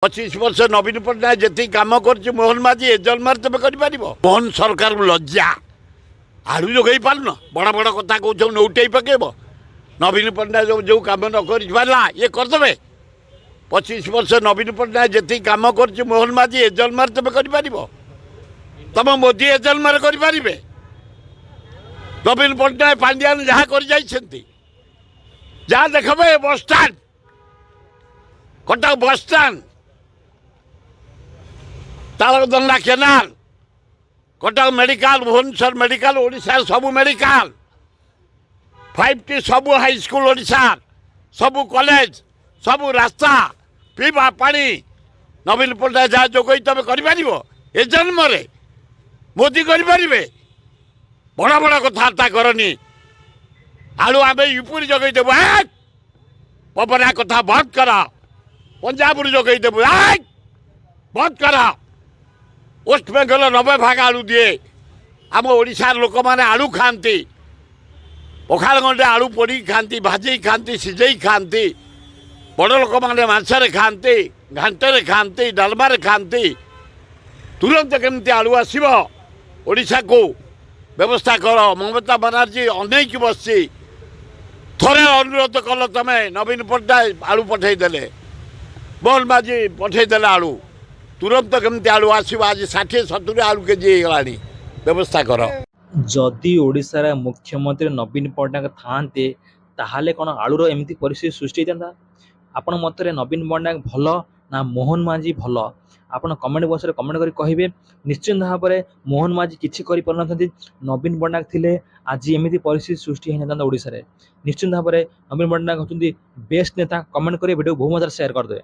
25 वर्ष नवीन पट्टनायक जी कम कर मोहन माझी ए जन्म तुम कर मोहन सरकार लज्जा आड़ू जोगे पार बड़ बड़ कथा कौ नौटे पकेब नवीन पट्टनायक जो कम न करला ये करदे 25 वर्ष नवीन पट्टनायक जी कम कर मोहन माझी ए जन्म तुम कर तुम मोदी ए जन्म कर नवीन पट्टनायक पांड्यान जहाँ कर जहाँ देखबे bus stand Cuttack bus stand Taldanda canal Cuttack medical Bhubaneswar medical Odisha सबू मेडिकल 5टी सबू हाईस्कल ओडिशा सबू कॉलेज सबू रास्ता पीवा पानी नवीन पट्टनायक जहाँ जोगई तुम कर जन्म मोदी करें बड़ बड़ कथबार्ता करनी आलू आम यूपी जगई देव पवना कथा बंद कर पंजाब जगई देव बंद कर वेस्ट बेंगल 90 भाग आलू दिए आम ओडिशार लोक मैंने आलू खाती पखाल गंडे आलू पोड़ी खाती भाजी खाती सिझे खाती बड़ लोक मैंने मांसरे खाती घाटे खाती डालमार खाती तुरंत केमती आलू आसब ओडिशा को व्यवस्था कर ममता बनर्जी अनेक बसी थोड़े अनुरोध कल तुम नवीन पट्टनायक आलू पठेदेले मोहन माझी पठेदेले आलू तुरंत केमती आलू आसो आज 60-70 आलू केजी होगा व्यवस्था कर जदि ओडिशार मुख्यमंत्री नवीन पट्टनायक थांते ताहले कौन आलूर एमती परिस्थिति सृष्टि होता आपण मतरे नवीन पट्टनायक भल ना मोहन माझी भल आपण कमेंट बॉक्स रे कमेंट करी कहिबे निश्चित भाव में मोहन माझी किछि करि परनथि नवीन पट्टनायक थिले आज एमती परिस्थिति सृष्टि होता ओडिशा रे निश्चित भाव में नवीन पट्टनायक होचंदी बेस्ट नेता कमेंट करी वीडियो बहुत शेयर कर दे।